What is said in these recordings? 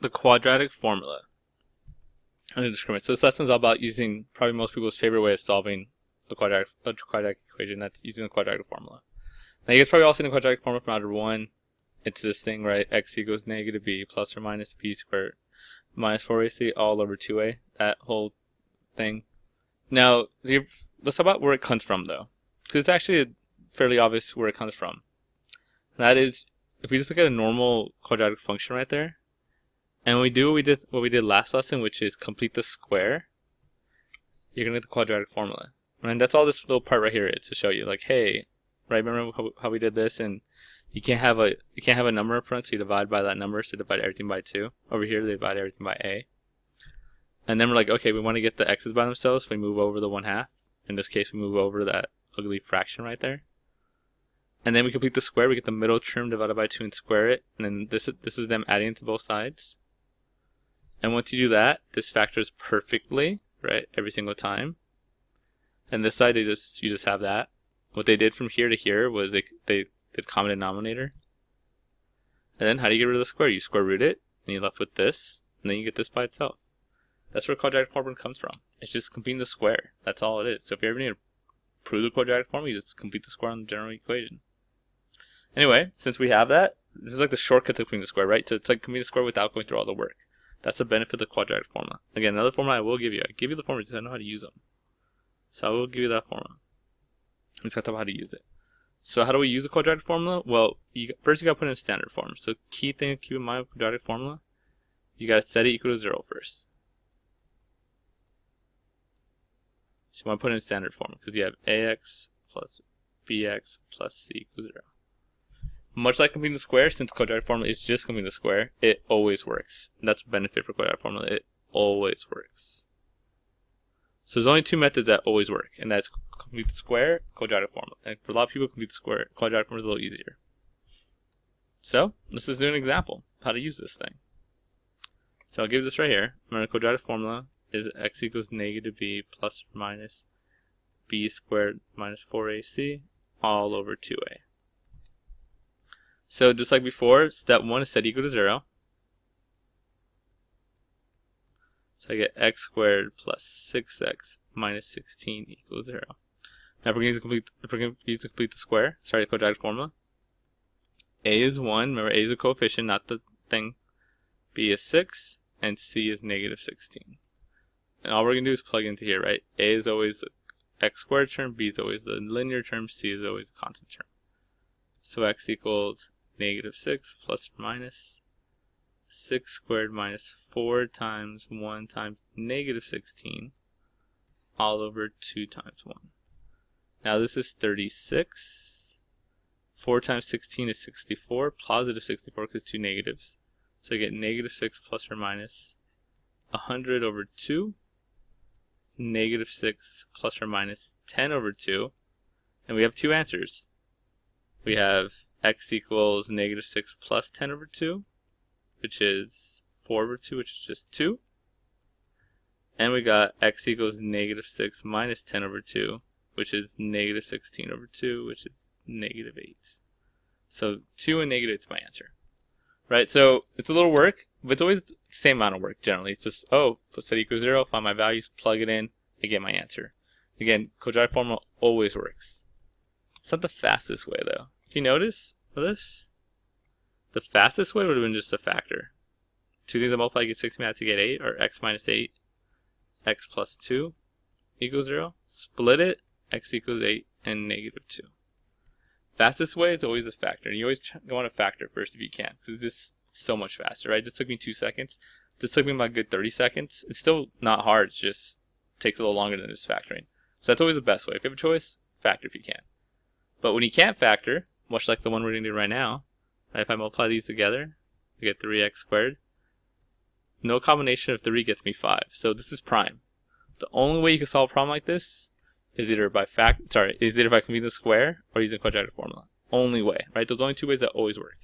the quadratic formula and the discriminant. So this lesson is all about using probably most people's favorite way of solving a quadratic equation. That's using the quadratic formula. Now you guys probably all seen the quadratic formula from algebra 1. It's this thing, right? X equals negative b plus or minus b squared minus 4ac all over 2a. That whole thing. Now, let's talk about where it comes from, though. Because it's actually fairly obvious where it comes from. That is, if we just look at a normal quadratic function right there, and we do what we did last lesson, which is complete the square, you're going to get the quadratic formula. And that's all this little part right here is to show you. Like, hey, right, remember how we did this? And you can't have a number in front, so you divide by that number, so divide everything by 2. Over here, they divide everything by a. And then we're like, okay, we want to get the x's by themselves, so we move over the 1/2. In this case, we move over that ugly fraction right there. And then we complete the square, we get the middle term divided by 2 and square it. And then this is them adding to both sides. And once you do that, this factors perfectly, right, every single time. And this side, you just have that. What they did from here to here was they did common denominator. And then how do you get rid of the square? You square root it, and you're left with this, and then you get this by itself. That's where quadratic formula comes from. It's just completing the square. That's all it is. So if you ever need to prove the quadratic formula, you just complete the square on the general equation. Anyway, since we have that, this is like the shortcut to completing the square, right? So it's like completing the square without going through all the work. That's the benefit of the quadratic formula. Again, another formula I will give you. I give you the formula, just I know how to use them. So I will give you that formula. Let's talk about how to use it. So how do we use the quadratic formula? Well, first you got to put it in standard form. So key thing to keep in mind with quadratic formula, you got to set it equal to 0 first. So you want to put it in standard form because you have ax plus bx plus c equals 0. Much like completing the square, since quadratic formula is just completing the square, it always works. And that's a benefit for quadratic formula. It always works. So there's only 2 methods that always work, and that's complete the square, quadratic formula. And for a lot of people, complete the square, quadratic formula is a little easier. So let's just do an example of how to use this thing. So I'll give this right here. Remember, quadratic formula is x equals negative b plus or minus b squared minus 4ac all over 2a. So just like before, step 1 is set equal to 0. So I get x squared plus 6x minus 16 equals 0. Now if we're going to use to complete the square, sorry, the quadratic formula, a is 1. Remember, a is a coefficient, not the thing. B is 6, and c is negative 16. And all we're going to do is plug into here, right? A is always the x squared term, b is always the linear term, c is always a constant term. So x equals negative 6 plus or minus 6 squared minus 4 times 1 times negative 16 all over 2 times 1. Now this is 36. 4 times 16 is 64, positive 64 because 2 negatives. So I get negative 6 plus or minus 100 over 2. It's negative 6 plus or minus 10 over 2. And we have 2 answers. We have x equals negative 6 plus 10 over 2, which is 4 over 2, which is just 2. And we got x equals negative 6 minus 10 over 2, which is negative 16 over 2, which is negative 8. So 2 and negative 8 is my answer. Right, so it's a little work, but it's always the same amount of work generally. It's just, set equals 0, find my values, plug it in, I get my answer. Again, quadratic formula always works. It's not the fastest way though. If you notice this, the fastest way would have been just a factor. 2 things that multiply get 6, I had to get 8, or x minus 8, x plus 2 equals 0. Split it, x equals 8 and negative 2. Fastest way is always a factor, and you always go on a factor first if you can, because it's just so much faster, right? It just took me 2 seconds. This took me about a good 30 seconds. It's still not hard, it just takes a little longer than just factoring. So that's always the best way. If you have a choice, factor if you can. But when you can't factor, much like the one we're going to do right now, right, if I multiply these together, I get 3x squared. No combination of 3 gets me 5, so this is prime. The only way you can solve a problem like this is either by completing the square or using quadratic formula. Only way, right? Those are only 2 ways that always work.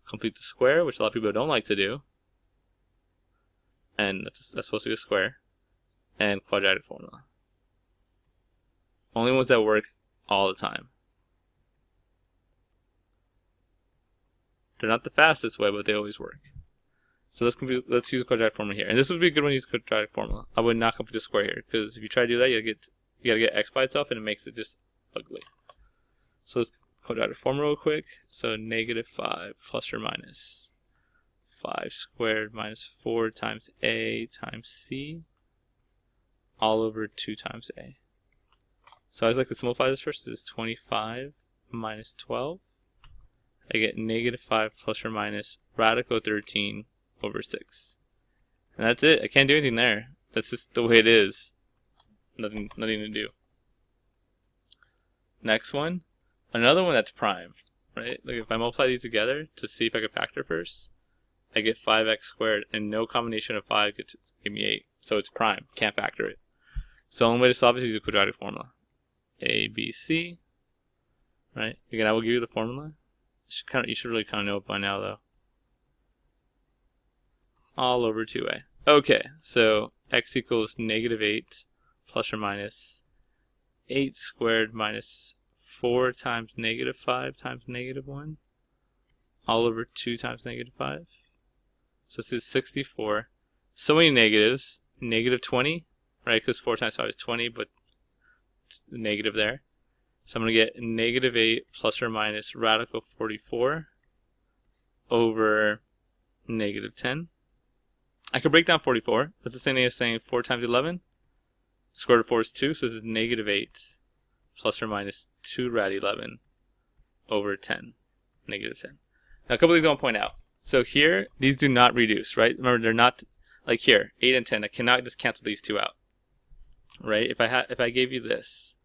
Complete the square, which a lot of people don't like to do, and that's supposed to be a square, and quadratic formula. Only ones that work all the time. They're not the fastest way, but they always work. So let's use a quadratic formula here. And this would be a good one to use a quadratic formula. I would not complete the square here, because if you try to do that, you gotta get x by itself, and it makes it just ugly. So let's quadratic formula real quick. So -5 plus or minus 5 squared minus 4 times a times c all over 2 times a. So I just like to simplify this first. This is 25 minus 12. I get -5 plus or minus radical 13 over 6. And that's it. I can't do anything there. That's just the way it is. Nothing to do. Next one. Another one that's prime. Right? Like if I multiply these together to see if I can factor first, I get 5x squared, and no combination of 5 give me 8. So it's prime. Can't factor it. So the only way to solve it is use a quadratic formula. A, B, C. Right? Again, I will give you the formula. You should really kind of know it by now, though. All over 2a. Okay, so x equals -8 plus or minus 8 squared minus 4 times -5 times -1 all over 2 times -5. So this is 64. So many negatives. -20, right? Because 4 times 5 is 20, but it's negative there. So I'm going to get -8 plus or minus radical 44 over -10. I could break down 44. That's the same thing as saying 4 times 11. Square root of 4 is 2, so this is -8 plus or minus 2 rad 11 over 10. -10. Now a couple of things I want to point out. So here, these do not reduce, right? Remember, they're not, like here, 8 and 10. I cannot just cancel these two out, right? If I gave you this,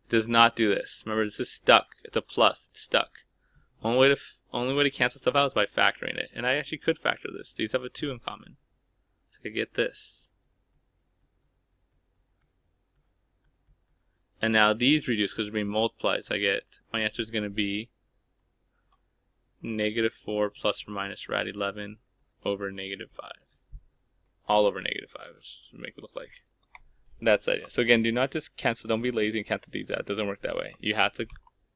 it does not do this. Remember, this is stuck. It's a plus. It's stuck. Only way to cancel stuff out is by factoring it. And I actually could factor this. These have a 2 in common. So I could get this. And now these reduce because they're being multiplied. So I get, my answer is going to be -4 plus or minus rad 11 over -5. All over -5, which would make it look like. That's the idea. So again, do not just cancel. Don't be lazy and cancel these out. It doesn't work that way. You have to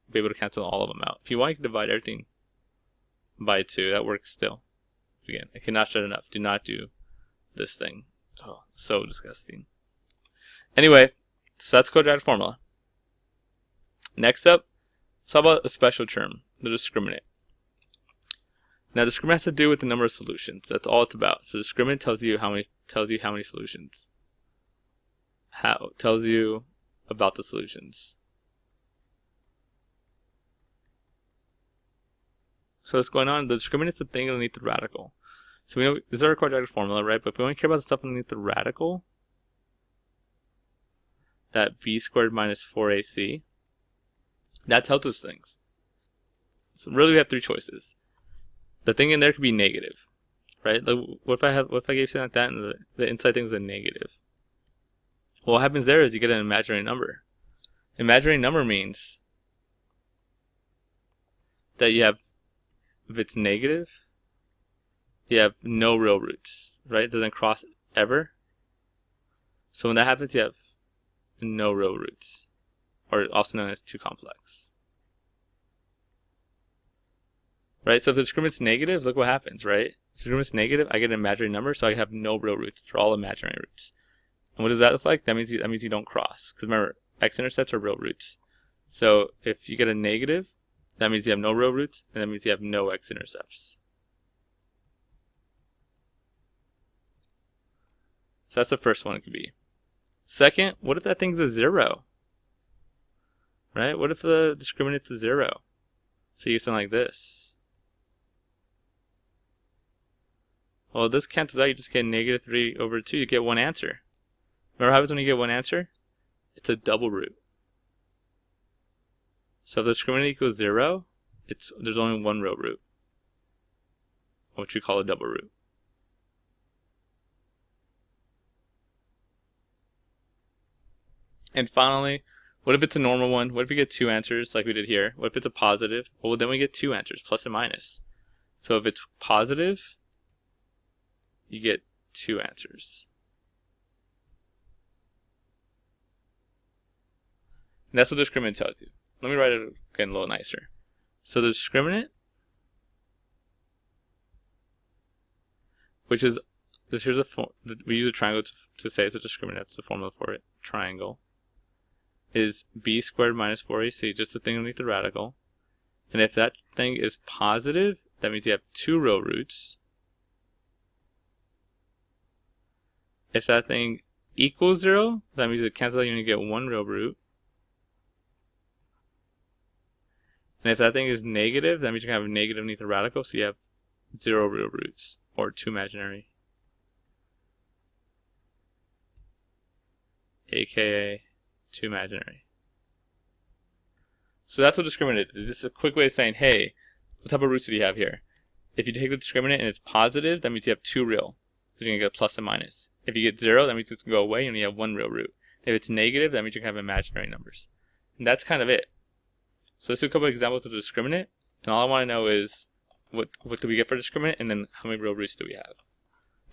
be able to cancel all of them out. If you want, you can divide everything by 2. That works still. Again, I cannot stress enough. Do not do this thing. Oh, so disgusting. Anyway, so that's quadratic formula. Next up, let's talk about a special term, the discriminant. Now, discriminant has to do with the number of solutions. That's all it's about. So discriminant tells you how many solutions. Tells you about the solutions. So what's going on? The discriminant is the thing underneath the radical. So we know this is our quadratic formula, right? But if we only care about the stuff underneath the radical, that b squared minus 4ac, that tells us things. So really, we have 3 choices. The thing in there could be negative, right? Like, what if I gave something like that, and the inside thing is a negative? Well, what happens there is you get an imaginary number. Imaginary number means that you have, if it's negative, you have no real roots, right? It doesn't cross ever. So when that happens, you have no real roots, or also known as too complex. Right? So if the discriminant's negative, look what happens, right? If the discriminant's negative, I get an imaginary number, so I have no real roots. They're all imaginary roots. And what does that look like? That means you don't cross. Because remember, x-intercepts are real roots. So if you get a negative, that means you have no real roots, and that means you have no x-intercepts. So that's the first one it could be. Second, what if that thing's a 0? Right? What if the discriminant's a 0? So you get something like this. Well, this cancels out. You just get -3 over 2. You get one answer. Remember what happens when you get one answer? It's a double root. So if the discriminant equals 0, there's only one real root, which we call a double root. And finally, what if it's a normal one? What if we get 2 answers like we did here? What if it's a positive? Well, then we get 2 answers, plus and minus. So if it's positive, you get 2 answers. And that's what the discriminant tells you. Let me write it again a little nicer. So the discriminant which is this. Here's a we use a triangle to say it's a discriminant. That's the formula for it. Triangle is b squared minus 4ac, just the thing underneath the radical. And if that thing is positive, that means you have 2 real roots. If that thing equals 0, that means it cancels out, you only get 1 real root. And if that thing is negative, that means you can have a negative underneath the radical, so you have 0 real roots, or 2 imaginary. AKA 2 imaginary. So that's what discriminant is. This is a quick way of saying, hey, what type of roots do you have here? If you take the discriminant and it's positive, that means you have 2 real, because you're going to get a plus and minus. If you get 0, that means it's going to go away and you have 1 real root. If it's negative, that means you can have imaginary numbers. And that's kind of it. So let's do a couple of examples of the discriminant. And all I want to know is, what do we get for discriminant, and then how many real roots do we have?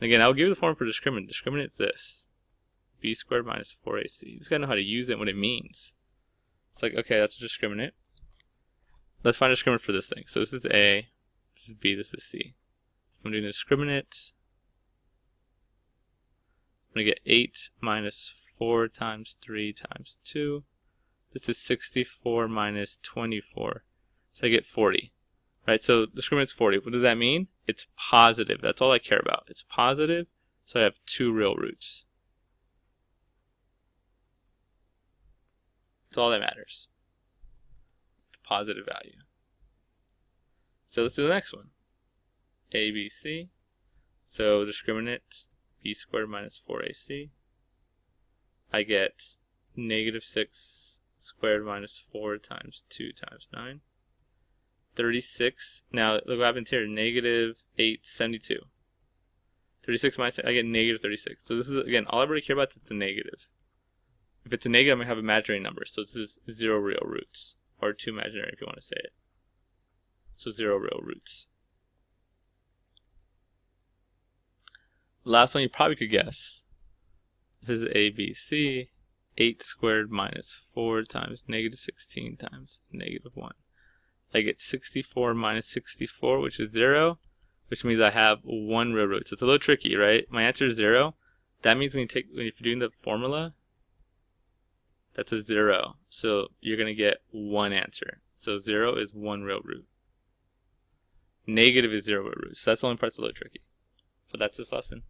And again, I'll give you the formula for discriminant. Discriminant is this. B squared minus 4ac. You just got to know how to use it and what it means. It's like, okay, that's a discriminant. Let's find a discriminant for this thing. So this is A, this is B, this is C. So I'm doing a discriminant. I'm going to get 8 minus 4 times 3 times 2. This is 64 minus 24. So I get 40. Right, so discriminant's 40. What does that mean? It's positive. That's all I care about. It's positive, so I have 2 real roots. That's all that matters. It's a positive value. So let's do the next one. A, B, C. So discriminant b squared minus 4ac. I get negative 6 squared minus 4 times 2 times 9. 36. Now look what happens here. Negative 8, 72. 36 minus 8, I get negative 36. So this is, again, all I really care about is it's a negative. If it's a negative, I'm going to have imaginary numbers. So this is 0 real roots. Or 2 imaginary if you want to say it. So 0 real roots. Last one you probably could guess. This is A, B, C. 8 squared minus 4 times negative 16 times negative 1. I get 64 minus 64, which is 0, which means I have 1 real root. So it's a little tricky, right? My answer is 0. That means if you're doing the formula, that's a 0. So you're going to get 1 answer. So 0 is 1 real root. Negative is 0 real root. So that's the only part that's a little tricky. But that's this lesson.